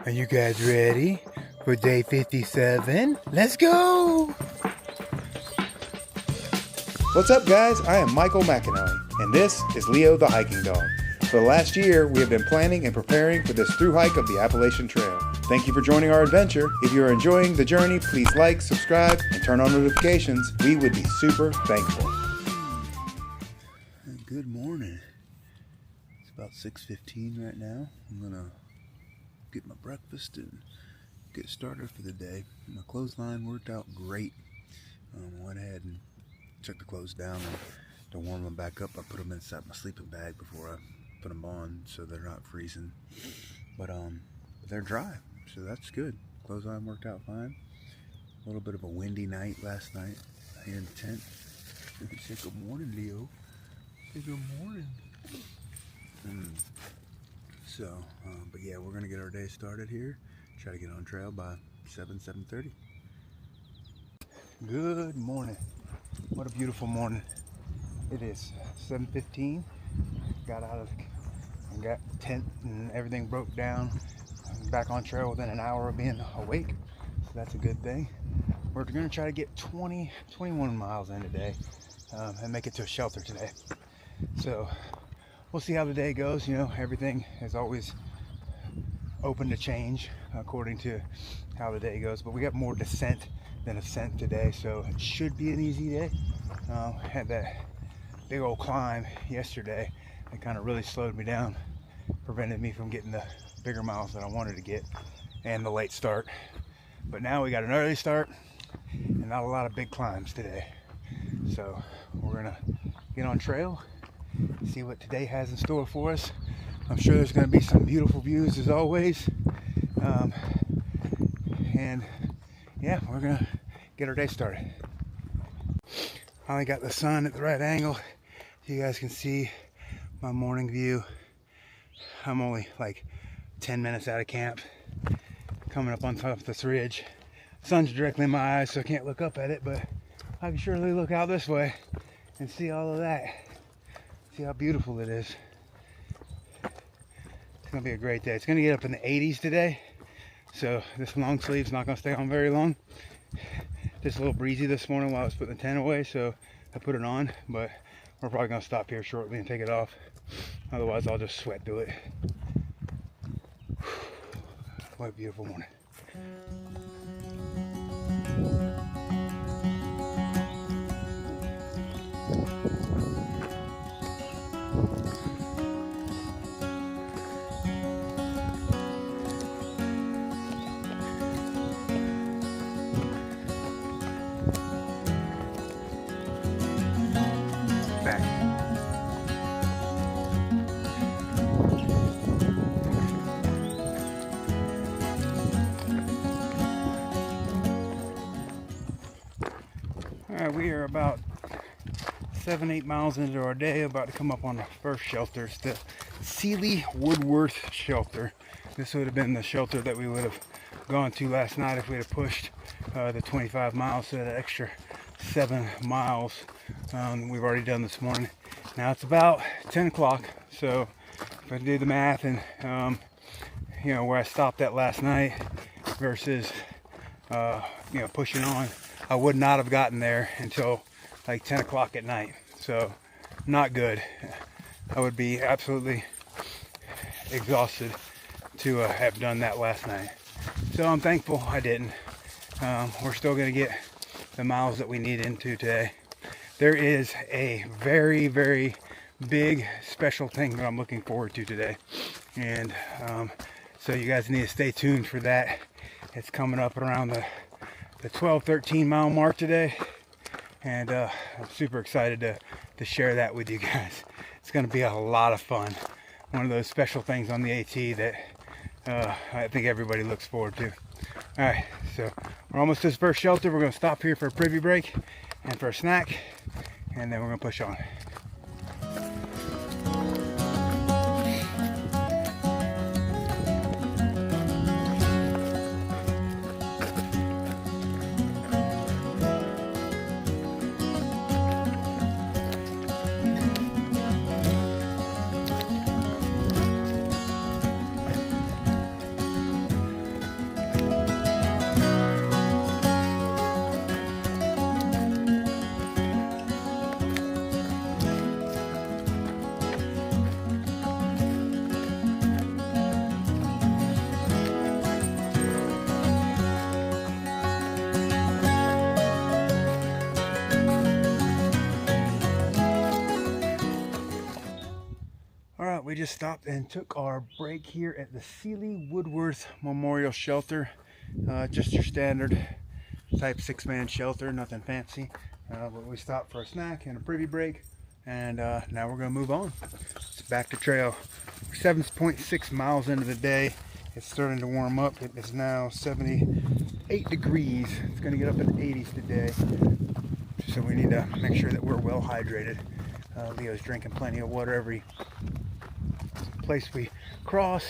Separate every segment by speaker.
Speaker 1: Are you guys ready for day 57? Let's go!
Speaker 2: What's up, guys? I am Michael McAnally, and this is Leo the Hiking Dog. For the last year, we have been planning and preparing for this through hike of the Appalachian Trail. Thank you for joining our adventure. If you are enjoying the journey, please like, subscribe, and turn on notifications. We would be super thankful.
Speaker 1: Good morning. It's about 6:15 right now. I'm gonna get my breakfast and get started for the day. My clothesline worked out great. Went ahead and took the clothes down, and to warm them back up, I put them inside my sleeping bag before I put them on so they're not freezing. But they're dry, so that's good. Clothesline worked out fine. A little bit of a windy night last night here in the tent. Say good morning, Leo. Say good morning. But yeah, we're gonna get our day started here. Try to get on trail by 7:30. Good morning. What a beautiful morning. It is 7:15. Got out and got the tent and everything broke down. I'm back on trail within an hour of being awake, so that's a good thing. We're gonna try to get 21 miles in today and make it to a shelter today. So we'll see how the day goes. You know, everything is always open to change according to how the day goes, but we got more descent than ascent today, so it should be an easy day. Had that big old climb yesterday that kind of really slowed me down, prevented me from getting the bigger miles that I wanted to get, and the late start. But now we got an early start and not a lot of big climbs today, so we're gonna get on trail, see what today has in store for us. I'm sure there's going to be some beautiful views as always, and yeah, we're gonna get our day started. I only got the sun at the right angle so you guys can see my morning view. I'm only like 10 minutes out of camp, coming up on top of this ridge. Sun's directly in my eyes, so I can't look up at it, but I can surely look out this way and see all of that. See how beautiful it is. It's gonna be a great day. It's gonna get up in the 80s today, so this long sleeve's not gonna stay on very long. Just a little breezy this morning while I was putting the tent away, so I put it on, but we're probably gonna stop here shortly and take it off. Otherwise I'll just sweat through it. What a beautiful morning. Alright, we are about 7-8 miles into our day, about to come up on the first shelter. It's the Sealy Woodworth shelter. This would have been the shelter that we would have gone to last night if we had pushed the 25 miles, so that extra 7 miles we've already done this morning. Now it's about 10 o'clock, so if I do the math and you know, where I stopped at last night versus you know, pushing on, I would not have gotten there until like 10 o'clock at night. So not good. I would be absolutely exhausted to have done that last night. So I'm thankful I didn't. We're still going to get the miles that we need into today. There is a very, very big special thing that I'm looking forward to today. And so you guys need to stay tuned for that. It's coming up around the 12-13 mile mark today, and I'm super excited to share that with you guys. It's going to be a lot of fun. One of those special things on the AT that I think everybody looks forward to. Alright, so we're almost to this first shelter. We're going to stop here for a privy break and for a snack, and then we're going to push on. we just stopped and took our break here at the Sealy Woodworth Memorial Shelter. Just your standard type 6-man shelter, nothing fancy. But we stopped for a snack and a privy break, and now we're going to move on. It's back to trail. We're 7.6 miles into the day. It's starting to warm up. It is now 78 degrees. It's going to get up in the 80s today. So we need to make sure that we're well hydrated. Leo's drinking plenty of water every place we cross.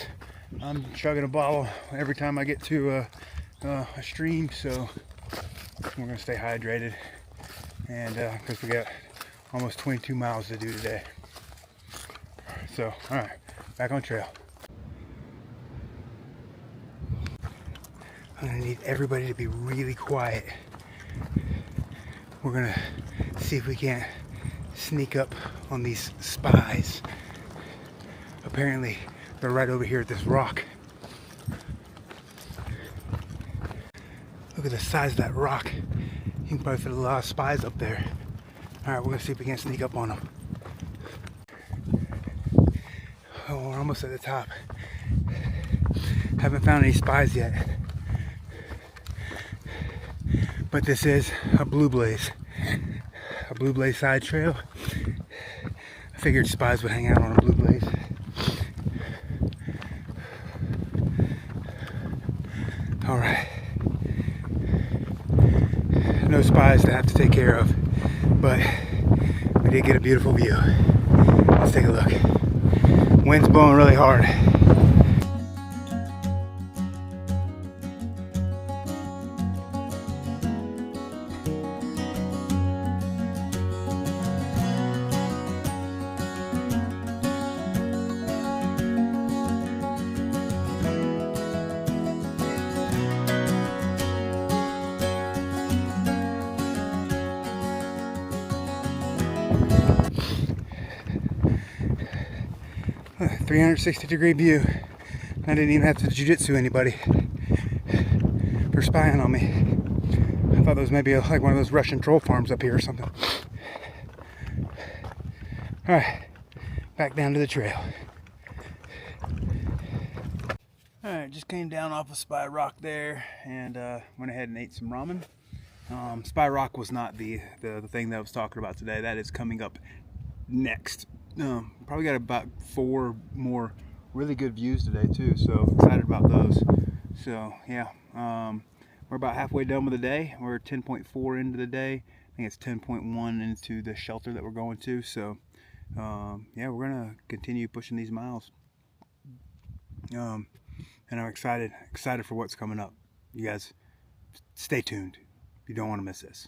Speaker 1: I'm chugging a bottle every time I get to a stream, so we're going to stay hydrated. And because we got almost 22 miles to do today. So, alright, back on trail. I'm going to need everybody to be really quiet. We're going to see if we can't sneak up on these spies. Apparently, they're right over here at this rock. Look at the size of that rock. You can probably fit a lot of spies up there. Alright, we're going to see if we can sneak up on them. Oh, we're almost at the top. Haven't found any spies yet. But this is a blue blaze side trail. I figured spies would hang out on a blue blaze. All right. No spies to have to take care of, but we did get a beautiful view. Let's take a look. Wind's blowing really hard. A 360-degree view. I didn't even have to jiu-jitsu anybody for spying on me. I thought there was maybe like one of those Russian troll farms up here or something. Alright, back down to the trail. Alright, just came down off of Spy Rock there and went ahead and ate some ramen. Spy Rock was not the thing that I was talking about today. That is coming up next. Probably got about 4 more really good views today too, so excited about those. So yeah, we're about halfway done with the day. We're 10.4 into the day. I think it's 10.1 into the shelter that we're going to. So yeah, we're gonna continue pushing these miles. And I'm excited for what's coming up. You guys stay tuned. You don't want to miss this.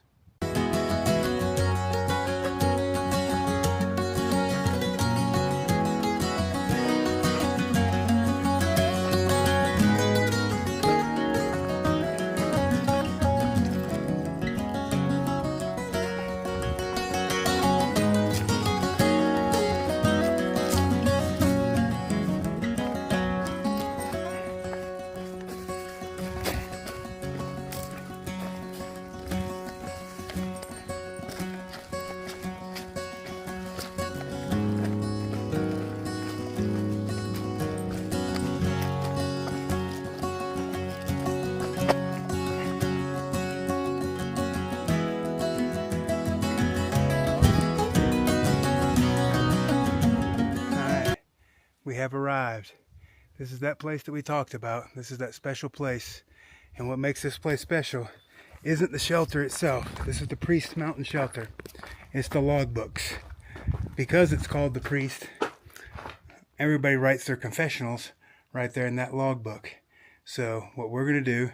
Speaker 1: We have arrived. This is that place that we talked about. This is that special place. And what makes this place special isn't the shelter itself. This is the Priest Mountain Shelter. It's the logbooks. Because it's called the Priest, everybody writes their confessionals right there in that logbook. So what we're going to do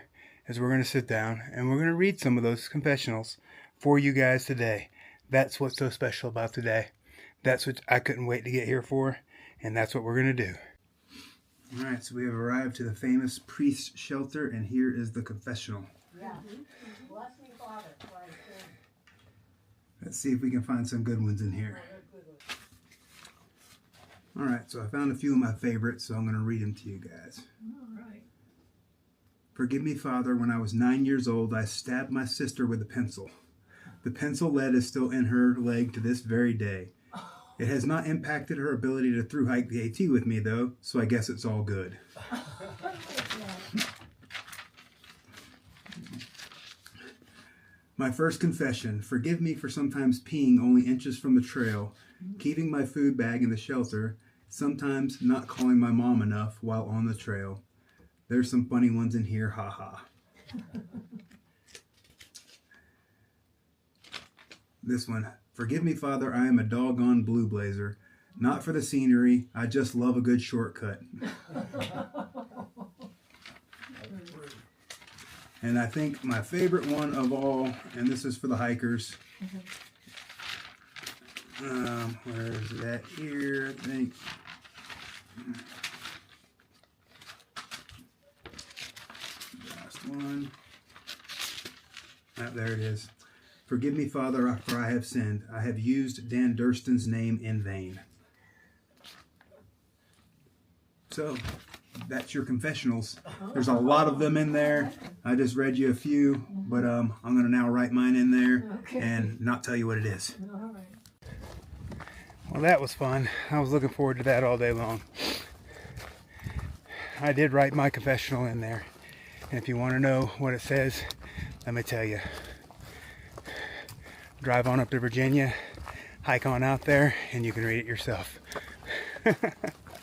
Speaker 1: is we're going to sit down and we're going to read some of those confessionals for you guys today. That's what's so special about today. That's what I couldn't wait to get here for. And that's what we're going to do. Alright, so we have arrived to the famous Priest Shelter, and here is the confessional. Yeah. Bless me, Father. Let's see if we can find some good ones in here. Alright, so I found a few of my favorites, so I'm going to read them to you guys. Alright. Forgive me, Father, when I was 9 years old, I stabbed my sister with a pencil. The pencil lead is still in her leg to this very day. It has not impacted her ability to through hike the AT with me though, so I guess it's all good. My first confession, forgive me for sometimes peeing only inches from the trail, keeping my food bag in the shelter, sometimes not calling my mom enough while on the trail. There's some funny ones in here, haha. This one, forgive me, Father, I am a doggone blue blazer. Not for the scenery, I just love a good shortcut. And I think my favorite one of all, and this is for the hikers. Where is that here? I think. Last one. There it is. Forgive me, Father, for I have sinned. I have used Dan Durston's name in vain. So, that's your confessionals. There's a lot of them in there. I just read you a few, but I'm going to now write mine in there and not tell you what it is.
Speaker 3: All right.
Speaker 1: Well, that was fun. I was looking forward to that all day long. I did write my confessional in there. And if you want to know what it says, let me tell you. Drive on up to Virginia, hike on out there, and you can read it yourself.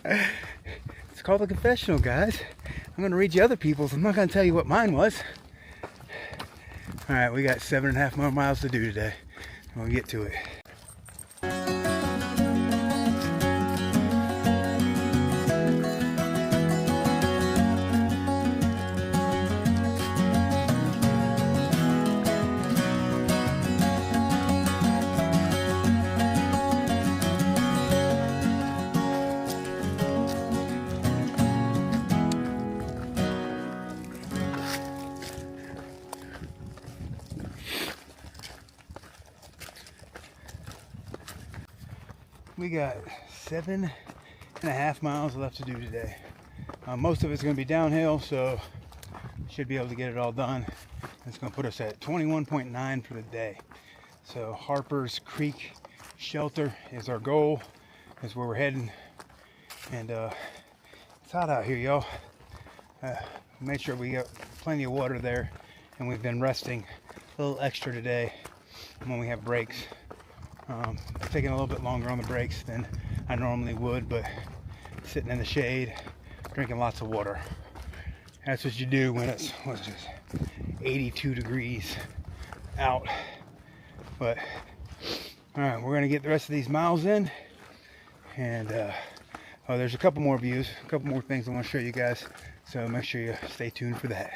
Speaker 1: It's called a confessional, guys. I'm going to read you other people's. I'm not going to tell you what mine was. All right, we got 7.5 more miles to do today. We'll get to it. We got 7.5 miles left to do today. Most of it's going to be downhill, so should be able to get it all done. It's going to put us at 21.9 for the day. So Harper's Creek Shelter is our goal. Is where we're heading. And it's hot out here, y'all. Make sure we got plenty of water there. And we've been resting a little extra today when we have breaks. Taking a little bit longer on the breaks than I normally would, but sitting in the shade, drinking lots of water. That's what you do when it's 82 degrees out. But all right, we're gonna get the rest of these miles in, and there's a couple more views, a couple more things I want to show you guys, so make sure you stay tuned for that.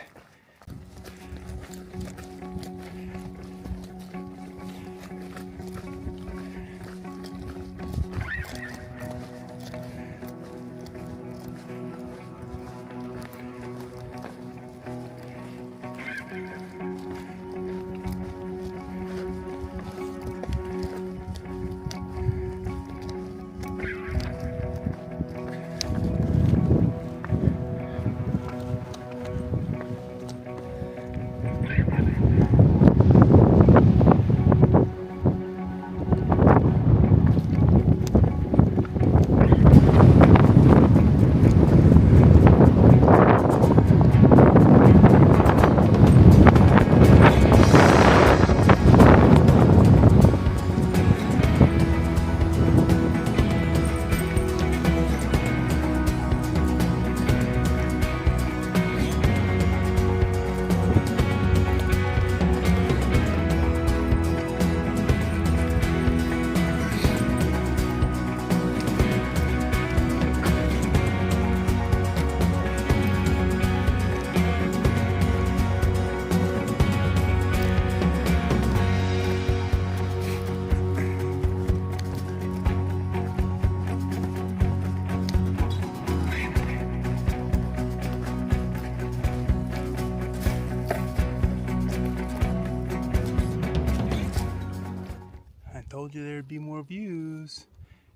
Speaker 1: Told you there'd be more views.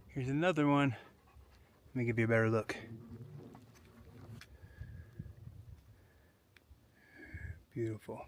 Speaker 1: Here's another one. Let me give you a better look. Beautiful.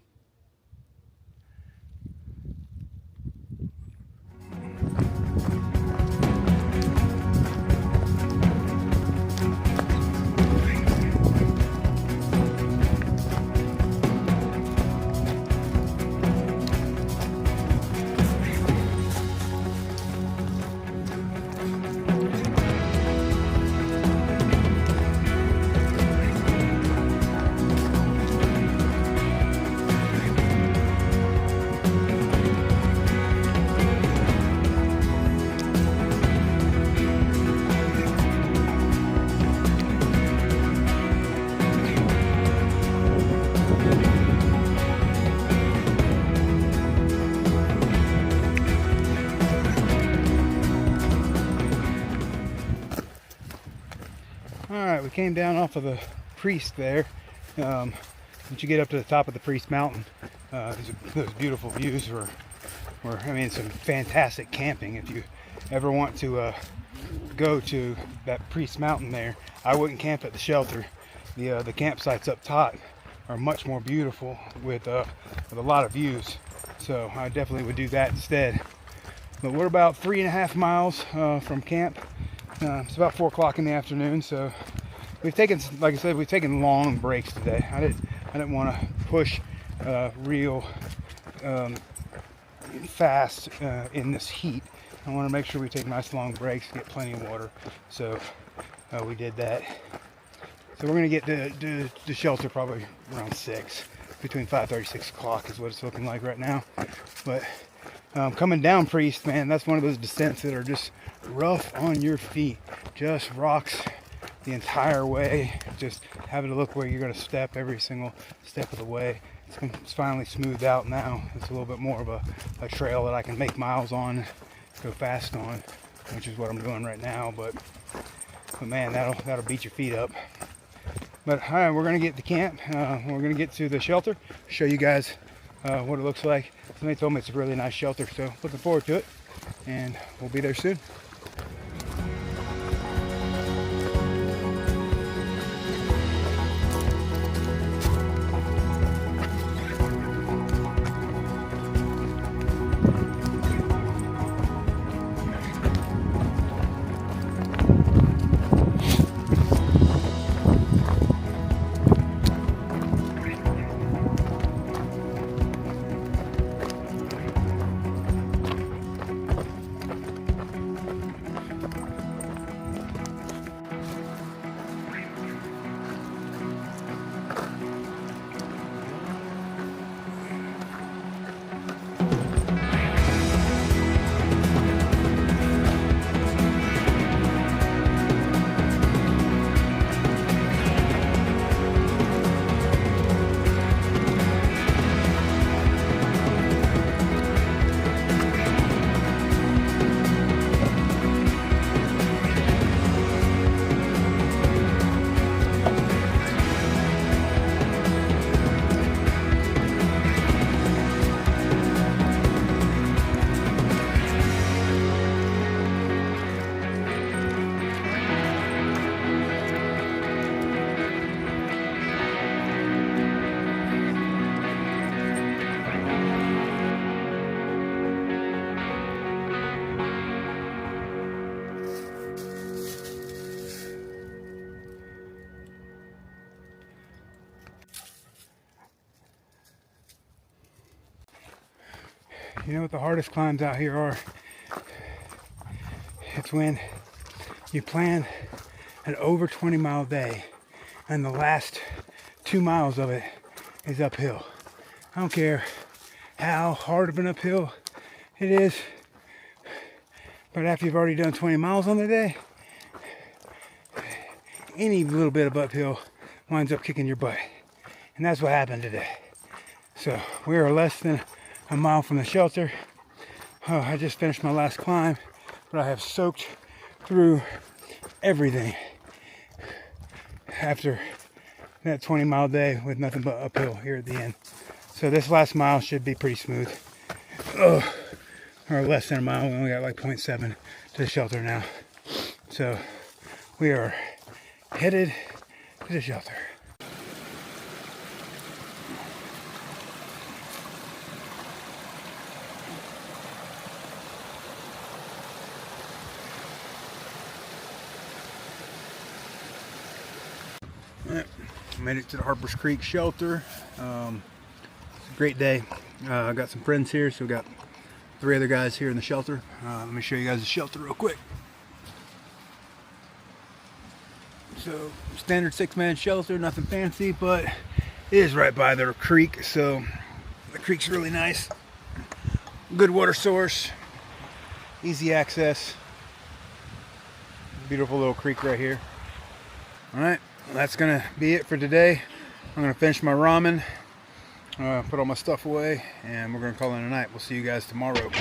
Speaker 1: came down off of the Priest there. Once you get up to the top of the Priest Mountain, those beautiful views were, I mean, some fantastic camping. If you ever want to go to that Priest Mountain there, I wouldn't camp at the shelter. The campsites up top are much more beautiful with a lot of views. So I definitely would do that instead. But we're about 3.5 miles from camp. It's about 4 o'clock in the afternoon, so we've taken, like I said, we've taken long breaks today. I didn't want to push real fast in this heat. I want to make sure we take nice long breaks, get plenty of water. So we did that. So we're going to get to the shelter probably around 6, between 5:30 6 o'clock is what it's looking like right now. But coming down Priest, man, that's one of those descents that are just rough on your feet. Just rocks the entire way. Just having to look where you're going to step every single step of the way. It's finally smoothed out now. It's a little bit more of a trail that I can make miles on, go fast on, which is what I'm doing right now. But man, that'll beat your feet up. But all right, we're gonna get to camp. We're gonna get to the shelter, show you guys what it looks like. Somebody told me it's a really nice shelter, so looking forward to it, and we'll be there soon. You know what the hardest climbs out here are? It's when you plan an over 20-mile day and the last 2 miles of it is uphill. I don't care how hard of an uphill it is, but after you've already done 20 miles on the day, any little bit of uphill winds up kicking your butt. And that's what happened today. So we are less than a mile from the shelter. I just finished my last climb, but I have soaked through everything after that 20-mile day with nothing but uphill here at the end. So this last mile should be pretty smooth. Or less than a mile. We only got like 0.7 to the shelter now. So we are headed to the shelter. Made it to the Harper's Creek shelter. It's a great day. I got some friends here, so we got 3 other guys here in the shelter. Let me show you guys the shelter real quick. So standard 6-man shelter, nothing fancy, but it is right by the creek, so the creek's really nice. Good water source, easy access. Beautiful little creek right here. All right. That's gonna be it for today. I'm gonna finish my ramen, put all my stuff away, and we're gonna call it a night. We'll see you guys tomorrow.